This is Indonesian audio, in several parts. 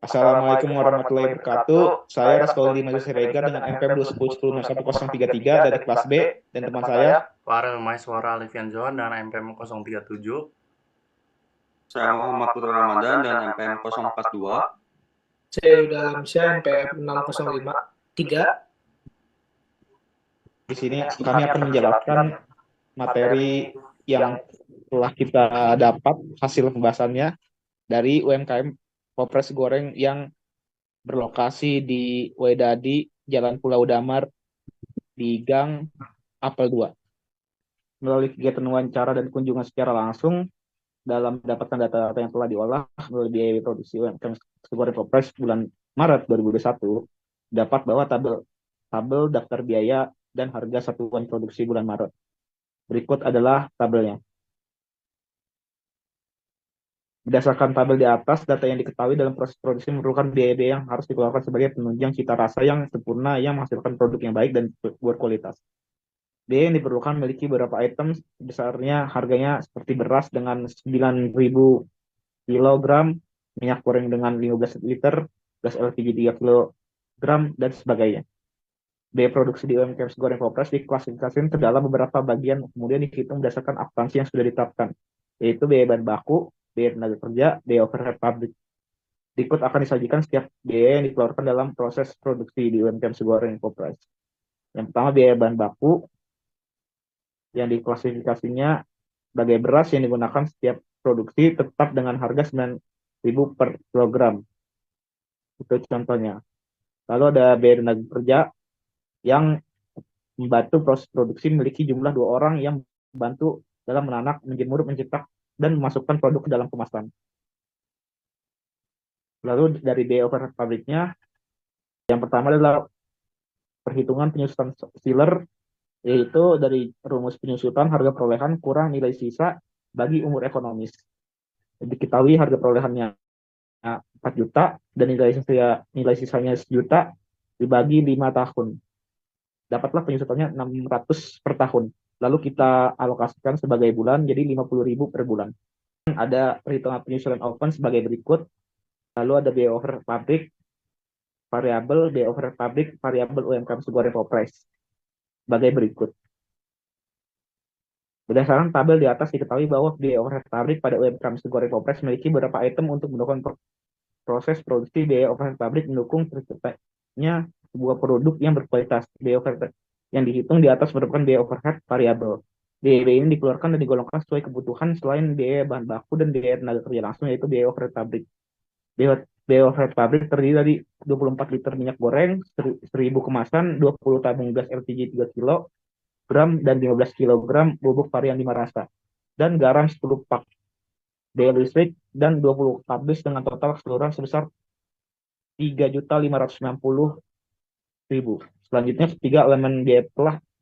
Assalamualaikum warahmatullahi wabarakatuh. Saya Raskauli Maju Siregar dengan NPM 210100133 dari kelas B dan teman saya Farel Maiswara Alifianzoan dan MPM 037. Saya Muhammad Putra Ramadan dan MPM 042. Saya Yuda Alamsyah NPM 6053. di sini kami akan menjelaskan materi yang telah kita dapat hasil pembahasannya dari UMKM Popres Goreng yang berlokasi di Wedadi, Jalan Pulau Damar, di Gang Apel 2. Melalui kegiatan wawancara dan kunjungan secara langsung dalam mendapatkan data-data yang telah diolah melalui biaya produksi UMKM Goreng Popres bulan Maret 2021, dapat bahwa tabel daftar biaya dan harga satuan produksi bulan Maret. Berikut adalah tabelnya. Berdasarkan tabel di atas, data yang diketahui dalam proses produksi merupakan biaya-biaya yang harus dikeluarkan sebagai penunjang cita rasa yang sempurna yang menghasilkan produk yang baik dan berkualitas. Biaya yang diperlukan memiliki beberapa item, besarnya harganya seperti beras dengan 9.000 kg, minyak goreng dengan 15 liter, gas LPG 3 kg, dan sebagainya. Biaya produksi di UMKM Goreng Popres diklasifikasikan ke dalam beberapa bagian, kemudian dihitung berdasarkan akuntansi yang sudah ditetapkan, yaitu biaya bahan baku, biaya tenaga kerja, biaya overhead pabrik. Berikut akan disajikan setiap biaya yang dikeluarkan dalam proses produksi di UMKM Goreng Popres. Yang pertama, biaya bahan baku yang diklasifikasinya sebagai beras yang digunakan setiap produksi tetap dengan harga 9.000 per kilogram. Itu contohnya. Lalu ada biaya tenaga kerja yang membantu proses produksi memiliki jumlah 2 orang yang membantu dalam menanak, menjemur, mencetak, dan memasukkan produk ke dalam kemasan. Lalu dari biaya overhead pabriknya, yang pertama adalah perhitungan penyusutan sealer, yaitu dari rumus penyusutan harga perolehan kurang nilai sisa bagi umur ekonomis. Diketahui harga perolehannya 4 juta dan nilai sisanya 1 juta dibagi 5 tahun. Dapatlah penyusutannya 600 per tahun. Lalu kita alokasikan sebagai bulan, jadi 50.000 per bulan. Ada perhitungan penyusunan oven sebagai berikut. Lalu ada biaya overhead pabrik, biaya overhead pabrik, variabel UMKM Goreng Popres sebagai berikut. Berdasarkan tabel di atas diketahui bahwa biaya overhead pabrik pada UMKM Goreng Popres memiliki beberapa item untuk mendukung proses produksi. Biaya overhead pabrik mendukung terciptanya sebuah produk yang berkualitas. Biaya overhead yang dihitung di atas merupakan biaya overhead variabel. Biaya ini dikeluarkan dan digolongkan sesuai kebutuhan selain biaya bahan baku dan biaya tenaga kerja langsung, yaitu biaya overhead pabrik. Biaya overhead pabrik terdiri dari 24 liter minyak goreng, 1.000 kemasan, 20 tabung gas LPG 3 kg, dan 15 kg bubuk varian 5 rasa, dan garam 10 pak. Biaya listrik dan 20 kardus dengan total keseluruhan sebesar 3.590.000. Selanjutnya, ketiga elemen biaya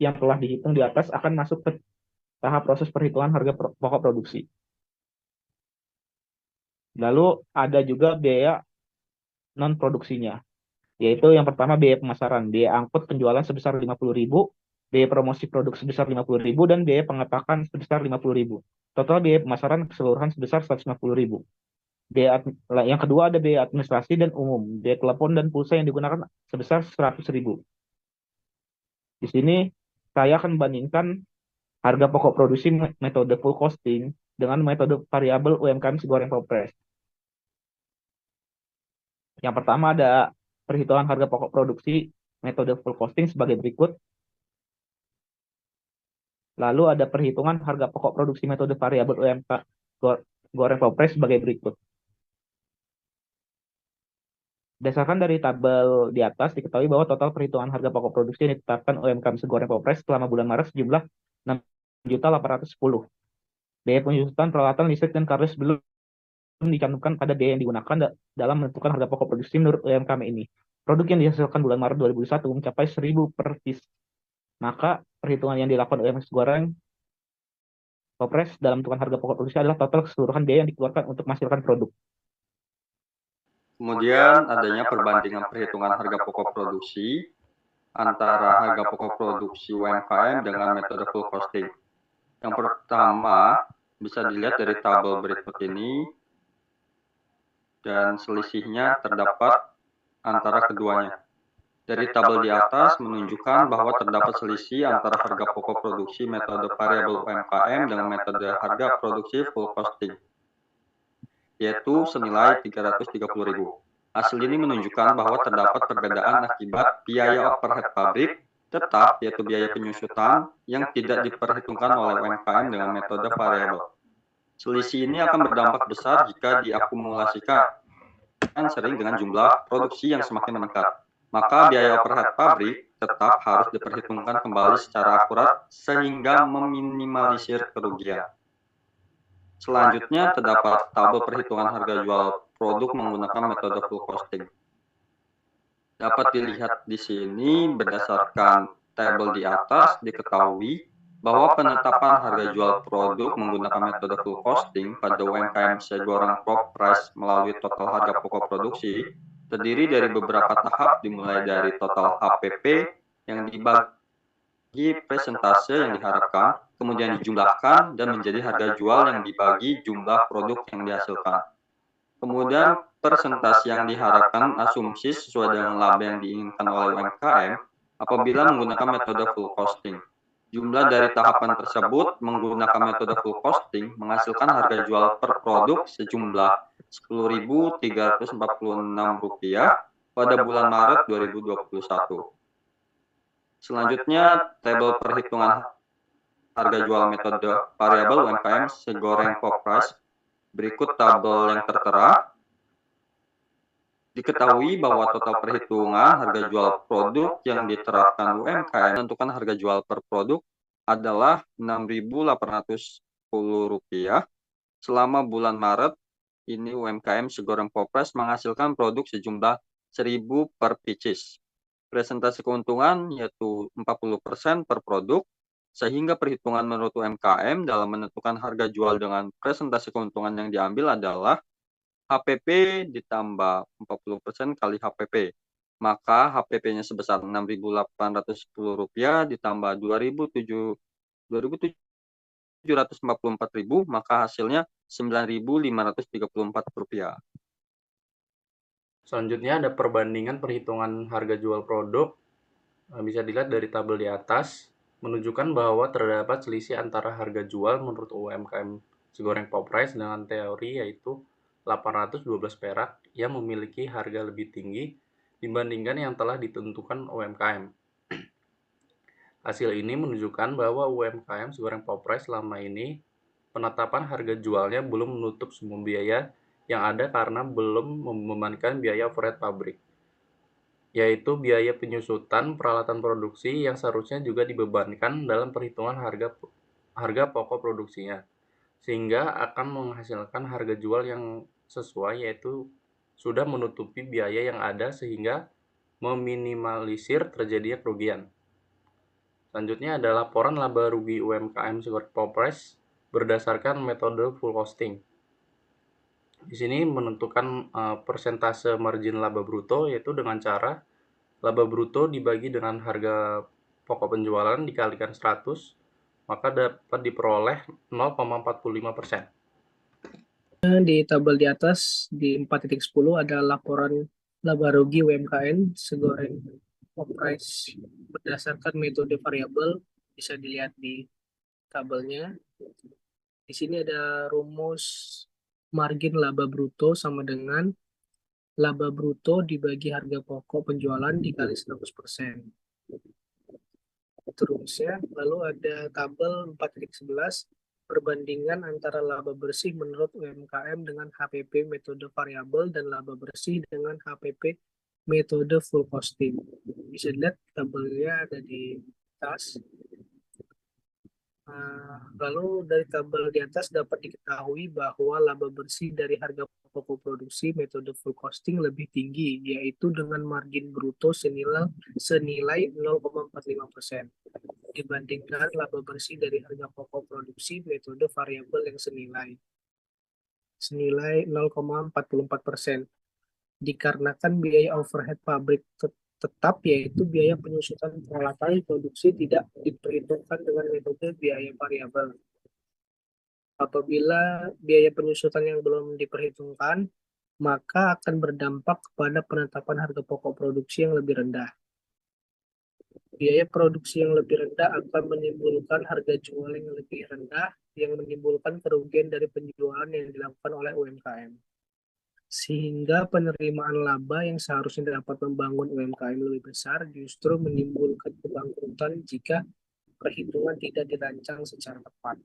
yang telah dihitung di atas akan masuk ke tahap proses perhitungan harga pokok produksi. Lalu ada juga biaya non produksinya, yaitu yang pertama biaya pemasaran, biaya angkut penjualan sebesar 50.000, biaya promosi produk sebesar 50.000, dan biaya pengetakan sebesar 50.000. Total biaya pemasaran keseluruhan sebesar 150.000. Yang kedua ada biaya administrasi dan umum, biaya telepon dan pulsa yang digunakan sebesar 100.000. Di sini saya akan membandingkan harga pokok produksi metode full costing dengan metode variabel UMKM Goreng Popres. Yang pertama ada perhitungan harga pokok produksi metode full costing sebagai berikut. Lalu ada perhitungan harga pokok produksi metode variabel UMKM Goreng Popres sebagai berikut. Berdasarkan dari tabel di atas, diketahui bahwa total perhitungan harga pokok produksi yang ditetapkan UMKM Goreng Popres selama bulan Maret sejumlah 6.810. Biaya penyusutan peralatan listrik dan kardus belum dicantumkan pada biaya yang digunakan dalam menentukan harga pokok produksi menurut UMKM ini. Produk yang dihasilkan bulan Maret 2021 mencapai 1.000 per piece. Maka perhitungan yang dilakukan UMKM Goreng Popres dalam menentukan harga pokok produksi adalah total keseluruhan biaya yang dikeluarkan untuk menghasilkan produk. Kemudian adanya perbandingan perhitungan harga pokok produksi antara harga pokok produksi UMKM dengan metode full costing. Yang pertama bisa dilihat dari tabel berikut ini. dan selisihnya terdapat antara keduanya. Dari tabel di atas menunjukkan bahwa terdapat selisih antara harga pokok produksi metode variabel UMKM dengan metode harga produksi full costing, yaitu senilai 330.000. Hasil ini menunjukkan bahwa terdapat perbedaan akibat biaya overhead pabrik tetap, yaitu biaya penyusutan, yang tidak diperhitungkan oleh UMKM dengan metode variabel. Selisih ini akan berdampak besar jika diakumulasikan sering dengan jumlah produksi yang semakin meningkat. Maka biaya overhead pabrik tetap harus diperhitungkan kembali secara akurat sehingga meminimalisir kerugian. Selanjutnya terdapat tabel perhitungan harga jual produk menggunakan metode full costing. Dapat dilihat di sini berdasarkan tabel di atas diketahui bahwa penetapan harga jual produk menggunakan metode full costing pada UMKM segoreng crop price melalui total harga pokok produksi terdiri dari beberapa tahap dimulai dari total HPP yang dibagi presentase yang diharapkan, kemudian dijumlahkan dan menjadi harga jual yang dibagi jumlah produk yang dihasilkan. Kemudian persentase yang diharapkan asumsi sesuai dengan laba yang diinginkan oleh UMKM apabila menggunakan metode full costing. Jumlah dari tahapan tersebut menggunakan metode full costing menghasilkan harga jual per produk sejumlah Rp10.346 pada bulan Maret 2021. Selanjutnya, tabel perhitungan harga jual metode variabel UMKM segoreng pop price. Berikut tabel yang tertera. Diketahui bahwa total perhitungan harga jual produk yang diterapkan UMKM menentukan harga jual per produk adalah Rp6.810 selama bulan Maret. Ini UMKM segoreng popres menghasilkan produk sejumlah 1.000 per pieces. Presentasi keuntungan yaitu 40% per produk, sehingga perhitungan menurut UMKM dalam menentukan harga jual dengan presentasi keuntungan yang diambil adalah HPP ditambah 40% kali HPP. Maka HPP-nya sebesar Rp6.810 ditambah Rp2.744.000, maka hasilnya Rp9.534. Selanjutnya ada perbandingan perhitungan harga jual produk. Bisa dilihat dari tabel di atas, menunjukkan bahwa terdapat selisih antara harga jual menurut UMKM segoreng pop rice dengan teori yaitu 812 perak yang memiliki harga lebih tinggi dibandingkan yang telah ditentukan UMKM. Hasil ini menunjukkan bahwa UMKM segoreng pop rice selama ini penetapan harga jualnya belum menutup semua biaya yang ada karena belum membebankan biaya overhead pabrik, yaitu biaya penyusutan peralatan produksi yang seharusnya juga dibebankan dalam perhitungan harga pokok produksinya, sehingga akan menghasilkan harga jual yang sesuai, yaitu sudah menutupi biaya yang ada sehingga meminimalisir terjadinya kerugian. Selanjutnya ada laporan laba rugi UMKM segoreng pop rice berdasarkan metode full costing. Di sini menentukan persentase margin laba bruto, yaitu dengan cara laba bruto dibagi dengan harga pokok penjualan dikalikan 100, maka dapat diperoleh 0,45%. Di tabel di atas di 4.10 ada laporan laba rugi UMKM segoreng pop price berdasarkan metode variabel, bisa dilihat di tabelnya. Di sini ada rumus margin laba bruto sama dengan laba bruto dibagi harga pokok penjualan dikali 100%. Itu rumusnya. Lalu ada tabel 4.11 perbandingan antara laba bersih menurut UMKM dengan HPP metode variabel dan laba bersih dengan HPP metode full costing. Bisa dilihat tabelnya ada di atas. Lalu dari tabel di atas dapat diketahui bahwa laba bersih dari harga pokok produksi metode full costing lebih tinggi, yaitu dengan margin bruto senilai 0,45% dibandingkan laba bersih dari harga pokok produksi metode variabel yang senilai 0,44%. Dikarenakan biaya overhead pabrik tetap, yaitu biaya penyusutan peralatan produksi, tidak diperhitungkan dengan metode biaya variabel. Apabila biaya penyusutan yang belum diperhitungkan, maka akan berdampak kepada penetapan harga pokok produksi yang lebih rendah. Biaya produksi yang lebih rendah akan menimbulkan harga jual yang lebih rendah, yang menimbulkan kerugian dari penjualan yang dilakukan oleh UMKM. Sehingga penerimaan laba yang seharusnya dapat membangun UMKM lebih besar justru menimbulkan kebangkrutan jika perhitungan tidak dirancang secara tepat.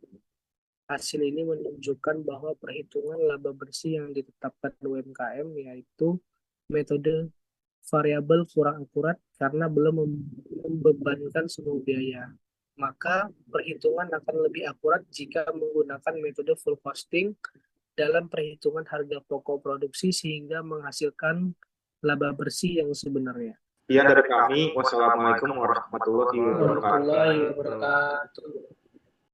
Hasil ini menunjukkan bahwa perhitungan laba bersih yang ditetapkan UMKM yaitu metode variabel kurang akurat karena belum membebankan semua biaya. Maka perhitungan akan lebih akurat jika menggunakan metode full costing dalam perhitungan harga pokok produksi sehingga menghasilkan laba bersih yang sebenarnya. Sekian dari kami. Wassalamualaikum warahmatullahi wabarakatuh. Warahmatullahi wabarakatuh.